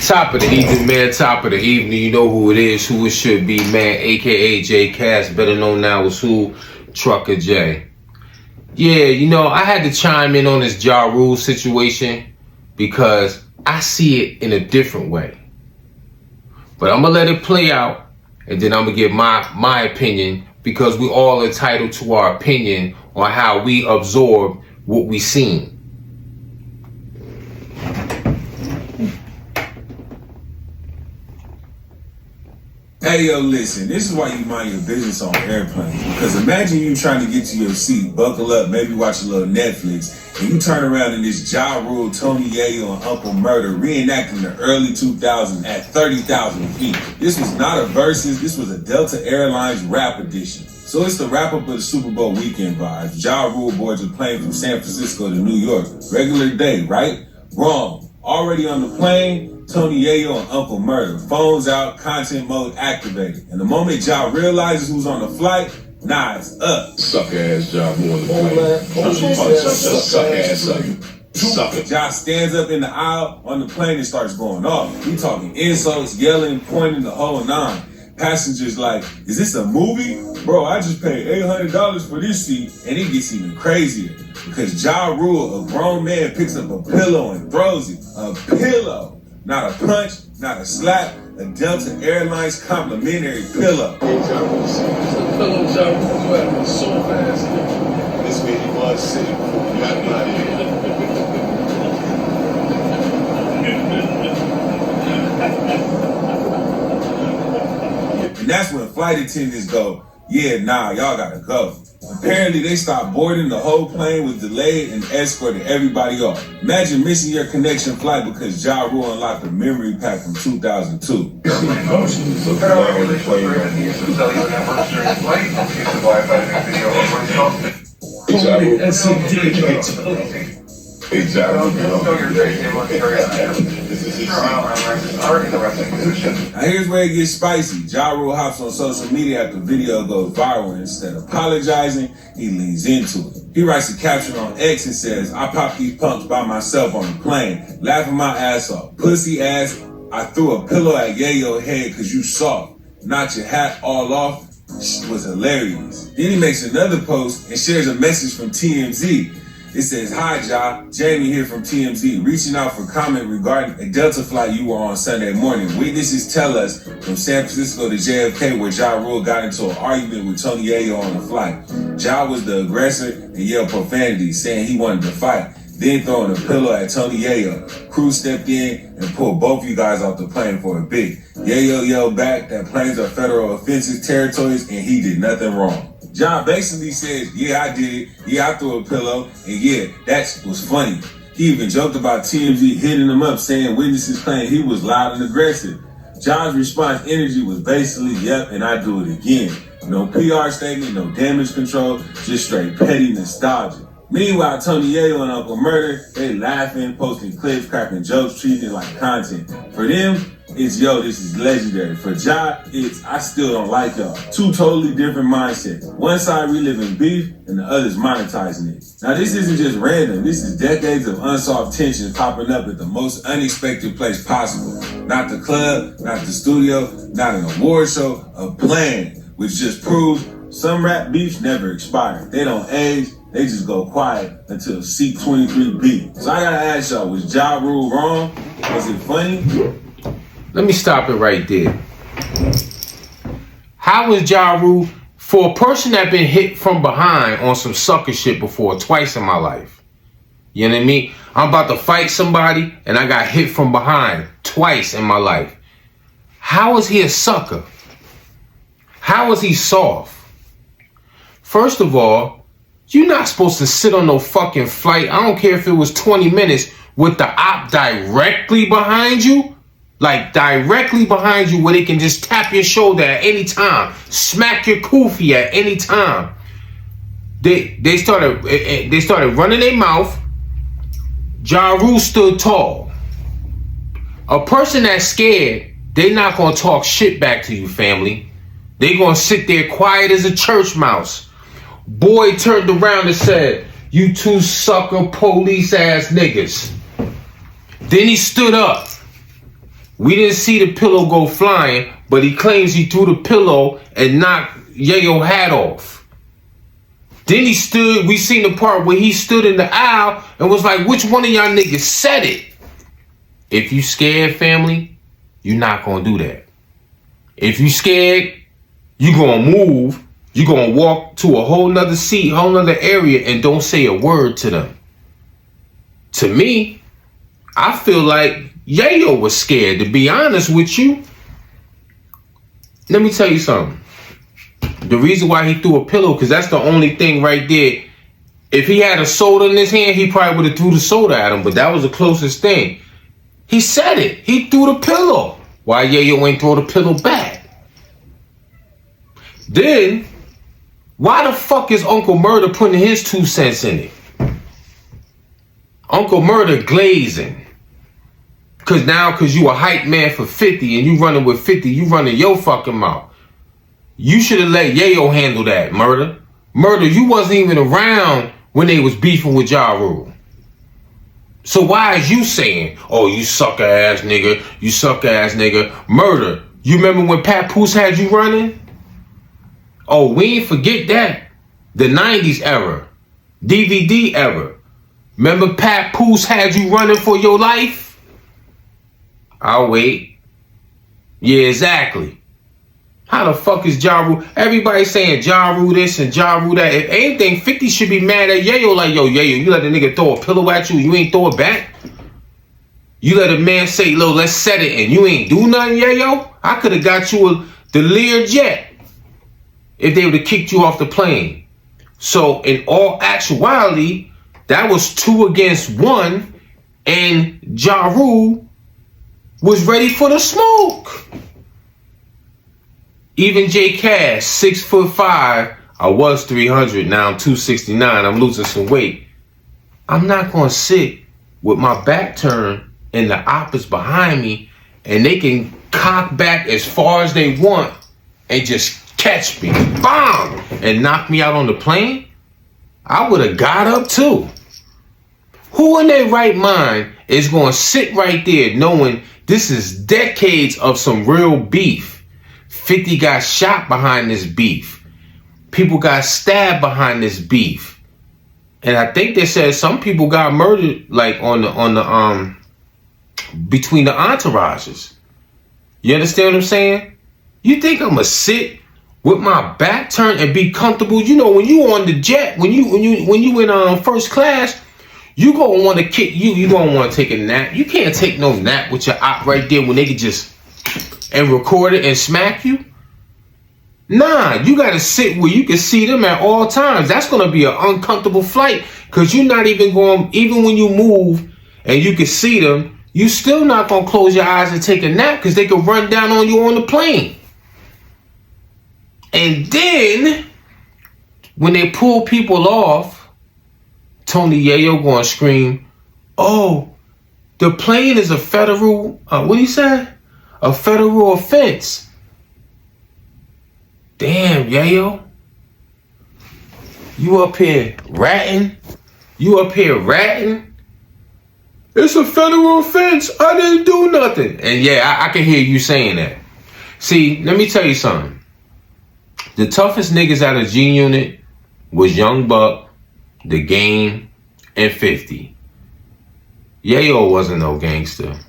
Top of the evening, man. Top of the evening. You know who it is, who it should be, man. AKA J Cass, better known now as who? Trucker J. Yeah, you know, I had to chime in on this Ja Rule situation because I see it in a different way. But I'm gonna let it play out, and then I'm gonna give my opinion, because we all entitled to our opinion on how we absorb what we seen. Hey, yo, listen, this is why you mind your business on airplanes. Because imagine you trying to get to your seat, buckle up, maybe watch a little Netflix, and you turn around and this Ja Rule, Tony Yayo, and Uncle Murda reenacting the early 2000s at 30,000 feet. This was not a versus, this was a Delta Airlines rap edition. So it's the wrap-up of the Super Bowl weekend vibes. Ja Rule boys are playing from San Francisco to New York. Regular day, right? Wrong. Already on the plane, Tony Yayo and Uncle Murda. Phones out, content mode activated. And the moment Ja realizes who's on the flight, nah, it's up. Suck ass Ja Rule on the plane. Suck ass up. Suck it. Ja stands up in the aisle on the plane and starts going off. We talking insults, yelling, pointing, the whole nine. Passengers like, is this a movie? Bro, I just paid $800 for this seat. And it gets even crazier. Because Ja Rule, a grown man, picks up a pillow and throws it. A pillow. Not a punch, not a slap. A Delta Airlines complimentary pillow. Hey, Ja Rule, see, this the pillow Ja Rule wearing so fast. This made you want to sit. You got me out of here. And that's when flight attendants go, yeah, nah, y'all gotta go. Apparently, they stopped boarding, the whole plane was delayed and escorted everybody off. Imagine missing your connection flight because Ja Rule unlocked a memory pack from 2002. Now here's where it gets spicy. Ja Rule hops on social media after the video goes viral, and instead of apologizing, he leans into it. He writes a caption on X and says, I popped these punks by myself on the plane, laughing my ass off. Pussy ass, I threw a pillow at Yayo's head because you soft. Knocked your hat all off. Was hilarious. Then he makes another post and shares a message from TMZ. It says, hi, Ja. Jamie here from TMZ, reaching out for comment regarding a Delta flight you were on Sunday morning. Witnesses tell us from San Francisco to JFK where Ja Rule got into an argument with Tony Yayo on the flight. Ja was the aggressor and yelled profanity, saying he wanted to fight, then throwing a pillow at Tony Yayo. Crew stepped in and pulled both you guys off the plane for a bit. Yayo yelled back that planes are federal offensive territories and he did nothing wrong. Ja basically says, yeah, I did it. Yeah, I threw a pillow. And yeah, that was funny. He even joked about TMZ hitting him up, saying witnesses claim he was loud and aggressive. Ja's response energy was basically, yep, and I do it again. No PR statement, no damage control, just straight petty nostalgia. Meanwhile, Tony Yayo and Uncle Murda, they laughing, posting clips, cracking jokes, treating it like content. For them, it's yo, this is legendary. For Ja, it's I still don't like y'all. Two totally different mindsets. One side reliving beef and the other's monetizing it. Now this isn't just random. This is decades of unsolved tensions popping up at the most unexpected place possible. Not the club, not the studio, not an award show, a plane, which just proves some rap beefs never expire. They don't age, they just go quiet until seat 23B. So I gotta ask y'all, was Ja Rule wrong? Was it funny? Let me stop it right there. How is Ja Rule, for a person that been hit from behind on some sucker shit before, twice in my life? You know what I mean? I'm about to fight somebody and I got hit from behind twice in my life. How is he a sucker? How is he soft? First of all, you're not supposed to sit on no fucking flight. I don't care if it was 20 minutes with the op directly behind you. Like directly behind you where they can just tap your shoulder at any time. Smack your kufi at any time. They started running their mouth. Ja Rule stood tall. A person that's scared, they not gonna talk shit back to you, family. They gonna sit there quiet as a church mouse. Boy turned around and said, you two sucker police ass niggas. Then he stood up. We didn't see the pillow go flying, but he claims he threw the pillow and knocked Yayo hat off. Then we seen the part where he stood in the aisle and was like, which one of y'all niggas said it? If you scared, family, you're not gonna do that. If you scared, you gonna move, you gonna walk to a whole nother seat, whole nother area, and don't say a word to them. To me, I feel like Yayo was scared, to be honest with you. Let me tell you something. The reason why he threw a pillow, because that's the only thing right there. If he had a soda in his hand, he probably would have threw the soda at him, but that was the closest thing. He said it. He threw the pillow. Why Yayo ain't throw the pillow back? Then, why the fuck is Uncle Murda putting his 2 cents in it? Uncle Murda glazing. Cause you a hype man for 50 and you running with 50, you running your fucking mouth. You should have let Yayo handle that, Murda. Murda, you wasn't even around when they was beefing with Ja Rule. So why is you saying, oh, you sucker ass nigga, you sucker ass nigga? Murda, you remember when Papoose had you running? Oh, we ain't forget that. The 90s era, DVD era. Remember Papoose had you running for your life? I'll wait. Yeah, exactly. How the fuck is Ja Rule? Everybody saying Ja Rule this and Ja Rule that. If anything, 50 should be mad at Yayo like, yo, Yayo, you let a nigga throw a pillow at you, you ain't throw it back? You let a man say, look, let's set it, and you ain't do nothing, Yayo? I could have got you the Lear jet if they would have kicked you off the plane. So in all actuality, that was 2 against 1, and Ja Rule was ready for the smoke. Even J Cash, 6'5", I was 300, now I'm 269, I'm losing some weight. I'm not gonna sit with my back turned and the oppas behind me and they can cock back as far as they want and just catch me, bomb, and knock me out on the plane. I would have got up too. Who in their right mind is gonna sit right there knowing this is decades of some real beef? 50 got shot behind this beef. People got stabbed behind this beef. And I think they said some people got murdered like on the between the entourages. You understand what I'm saying? You think I'm gonna sit with my back turned and be comfortable? You know, when you on the jet, when you in first class, you gonna want to kick you gonna want to take a nap. You can't take no nap with your op right there when they can just and record it and smack you. Nah, you gotta sit where you can see them at all times. That's gonna be an uncomfortable flight because you're not even going, even when you move and you can see them, you still not gonna close your eyes and take a nap because they can run down on you on the plane. And then when they pull people off, Tony Yayo gonna scream, oh, the plane is a federal, what he said? A federal offense. Damn, Yayo. You up here ratting? It's a federal offense. I didn't do nothing. And yeah, I can hear you saying that. See, let me tell you something. The toughest niggas out of G Unit was Young Buck, The Game, and 50. Yayo wasn't no gangster.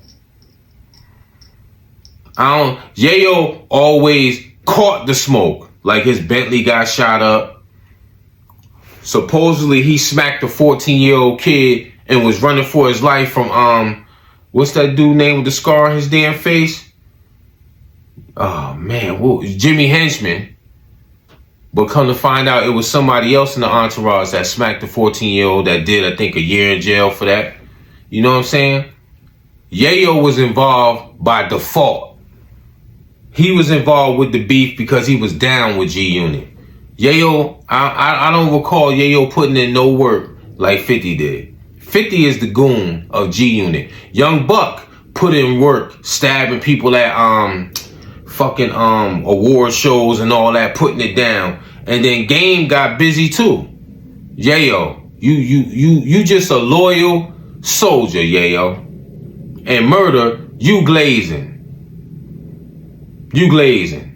Yayo always caught the smoke. Like his Bentley got shot up. Supposedly he smacked a 14-year-old kid and was running for his life from what's that dude name with the scar on his damn face? Oh man, Jimmy Henchman. But come to find out it was somebody else in the entourage that smacked the 14-year-old that did, I think, a year in jail for that. You know what I'm saying? Yayo was involved by default. He was involved with the beef because he was down with G Unit. Yayo, I don't recall Yayo putting in no work like 50 did. 50 is the goon of G Unit. Young Buck put in work, stabbing people at fucking award shows and all that, putting it down. And then Game got busy too. Yayo, you just a loyal soldier, Yayo. And Murda, you glazing. You glazing.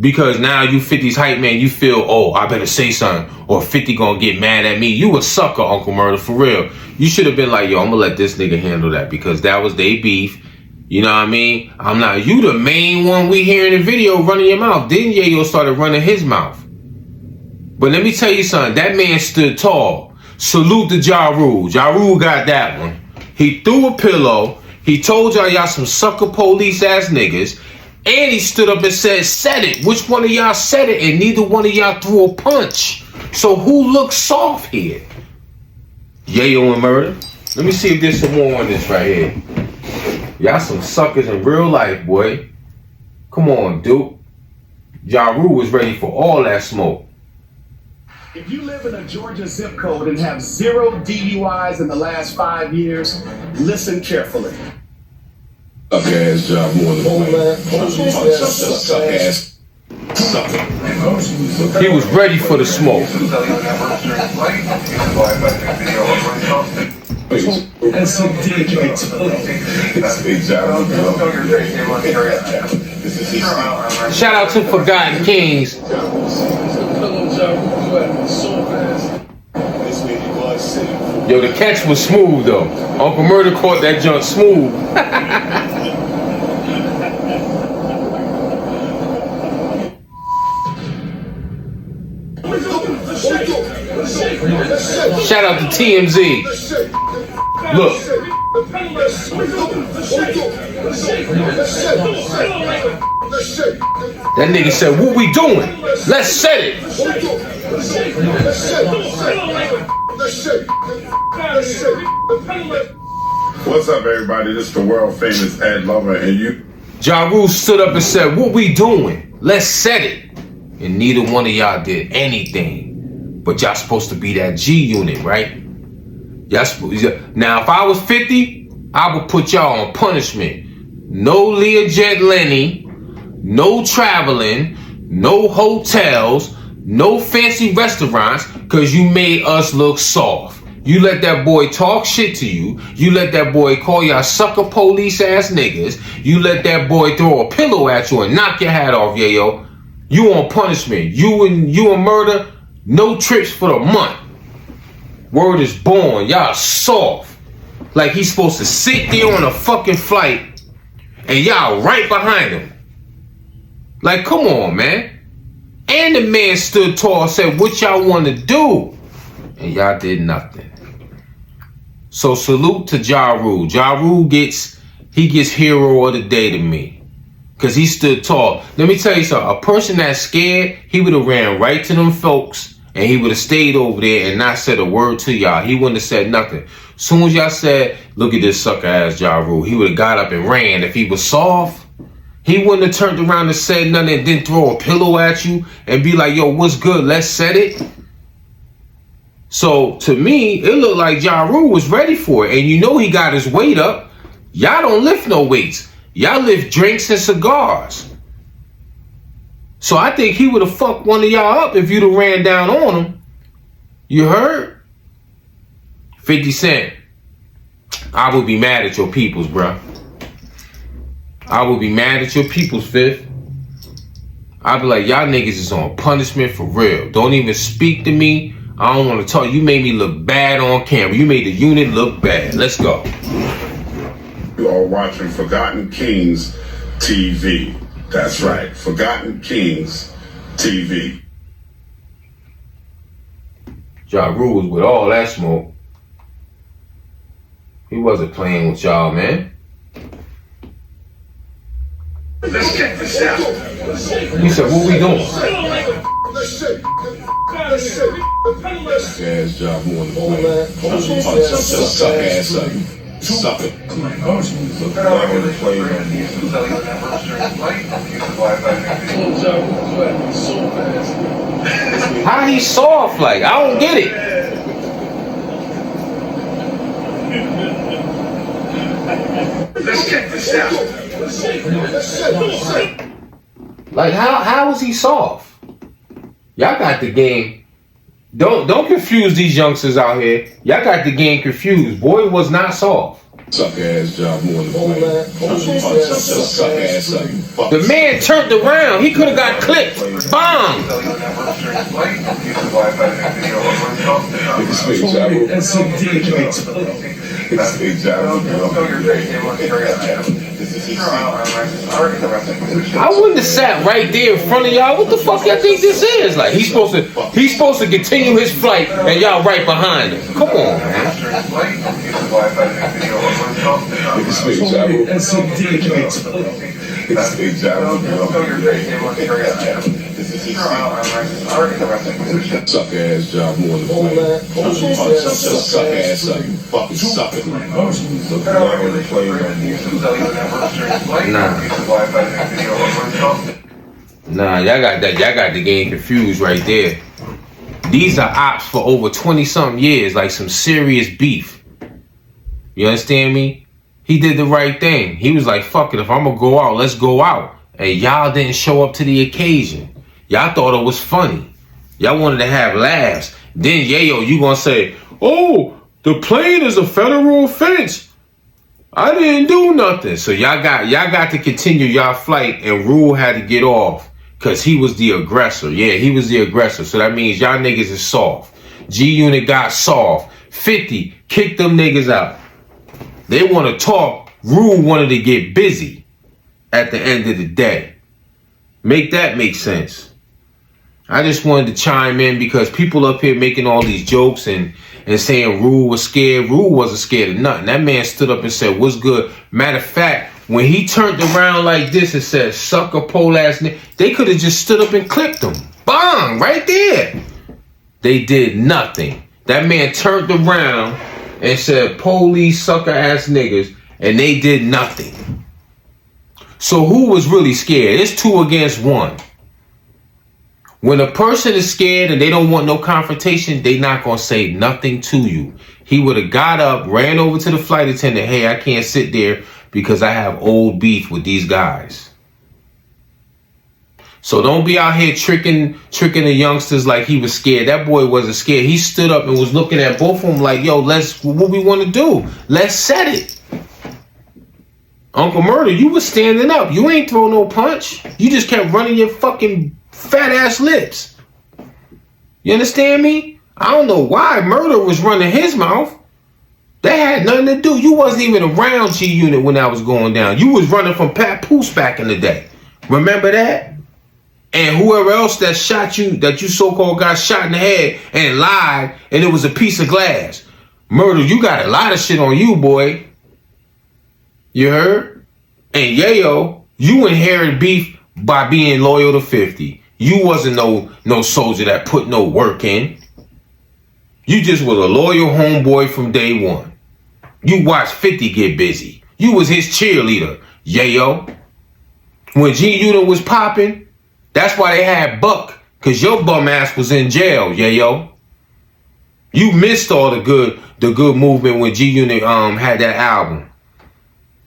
Because now you 50's hype man, you feel, oh, I better say something, or 50 gonna get mad at me. You a sucker, Uncle Murda, for real. You should have been like, yo, I'm gonna let this nigga handle that, because that was they beef. You know what I mean? I'm not, you the main one we hear in the video running your mouth. Then Yayo started running his mouth. But let me tell you something, that man stood tall. Salute to Ja Rule. Ja Rule got that one. He threw a pillow. He told y'all some sucker police ass niggas. And he stood up and said it. Which one of y'all said it? And neither one of y'all threw a punch. So who looks soft here? Yayo and Murda. Let me see if there's some more on this right here. Y'all some suckers in real life, boy. Come on, Duke. Ja Rule was ready for all that smoke. If you live in a Georgia zip code and have 0 DUIs in the last 5 years, listen carefully. Suck ass job more than suck ass. Sucker. He was ready for the smoke. That's a dick, I told you. Shout out to Forgotten Kings. Yo, the catch was smooth though. Uncle Murda caught that junk smooth. Shout out to TMZ. Look. That nigga said, what we doing? Let's set it. What's up, everybody? This is the world famous Ed Lover, and you. Ja Rule stood up and said, what we doing? Let's set it. And neither one of y'all did anything. But y'all supposed to be that G unit, right? Now, if I was 50, I would put y'all on punishment. No Learjet Lenny, no traveling, no hotels, no fancy restaurants, because you made us look soft. You let that boy talk shit to you. You let that boy call y'all sucker police ass niggas. You let that boy throw a pillow at you and knock your hat off, Yayo. You on punishment. You and Murda, no trips for the month. Word is born. Y'all soft. Like he's supposed to sit there on a fucking flight and y'all right behind him. Like, come on, man. And the man stood tall and said, what y'all want to do? And y'all did nothing. So salute to Ja Rule. Ja Rule gets hero of the day to me. Because he stood tall. Let me tell you something. A person that's scared, he would have ran right to them folks. And he would have stayed over there and not said a word to y'all. He wouldn't have said nothing. Soon as y'all said, look at this sucker ass Ja Rule, he would have got up and ran. If he was soft, he wouldn't have turned around and said nothing and then throw a pillow at you and be like, yo, what's good? Let's set it. So to me, it looked like Ja Rule was ready for it. And you know he got his weight up. Y'all don't lift no weights. Y'all lift drinks and cigars. So I think he would have fucked one of y'all up if you'd have ran down on him. You heard? 50 Cent. I would be mad at your peoples, bro. I would be mad at your peoples, Fifth. I'd be like, y'all niggas is on punishment for real. Don't even speak to me. I don't want to talk. You made me look bad on camera. You made the unit look bad. Let's go. You are watching Forgotten Kings TV. That's right, Forgotten Kings TV. Ja Rule was with all that smoke. He wasn't playing with y'all, man. Let's check this out. He said, what we doing? Suck ass job more than suck ass up. Sucker. How he soft like? I don't get it. Let's check this out. Like how is he soft? Y'all got the game. Don't confuse these youngsters out here. Y'all got the game confused. Boy was not soft. Suck ass job more than play. Suck ass up. The man turned around. He could have got clipped. Bomb. I wouldn't have sat right there in front of y'all. What the fuck y'all think this is? Like he's supposed to continue his flight and y'all right behind him. Come on, man. Suck ass job more than play. Suck ass up. You fucking suck it. Nah, y'all got the game confused right there. These are ops for over 20-something years, like some serious beef. You understand me? He did the right thing. He was like, fuck it, if I'm gonna go out, let's go out. And y'all didn't show up to the occasion. Y'all thought it was funny. Y'all wanted to have laughs. Then, Yayo, you gonna say, oh, the plane is a federal offense. I didn't do nothing. So y'all got to continue y'all flight, and Rule had to get off because he was the aggressor. Yeah, he was the aggressor. So that means y'all niggas is soft. G-Unit got soft. 50 kicked them niggas out. They want to talk. Rule wanted to get busy at the end of the day. Make that make sense. I just wanted to chime in because people up here making all these jokes and saying Rule was scared. Rule wasn't scared of nothing. That man stood up and said, what's good? Matter of fact, when he turned around like this and said, sucker pole ass nigga, they could have just stood up and clipped him. Bang! Right there. They did nothing. That man turned around and said, police sucker ass niggas, and they did nothing. So who was really scared? It's 2 against 1. When a person is scared and they don't want no confrontation, they not going to say nothing to you. He would have got up, ran over to the flight attendant. Hey, I can't sit there because I have old beef with these guys. So don't be out here tricking the youngsters like he was scared. That boy wasn't scared. He stood up and was looking at both of them like, yo, what we want to do? Let's set it. Uncle Murda, you was standing up. You ain't throw no punch. You just kept running your fucking fat ass lips. You understand me? I don't know why Murda was running his mouth. That had nothing to do. You wasn't even around G-Unit when that was going down. You was running from Pat Poose back in the day. Remember that? And whoever else that shot you, that you so-called got shot in the head and lied, and it was a piece of glass. Murda, you got a lot of shit on you, boy. You heard? And Yayo, you inherited beef by being loyal to 50. You wasn't no soldier that put no work in. You just was a loyal homeboy from day one. You watched 50 get busy. You was his cheerleader, Yayo. When G-Unit was popping, that's why they had Buck, because your bum ass was in jail, Yayo. You missed all the good movement when G-Unit had that album.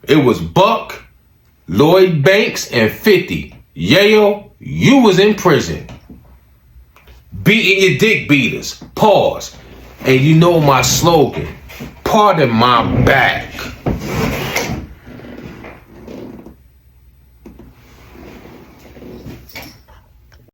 It was Buck, Lloyd Banks, and 50. Yayo, you was in prison. Beating your dick beaters. Pause. And you know my slogan. Pardon my back.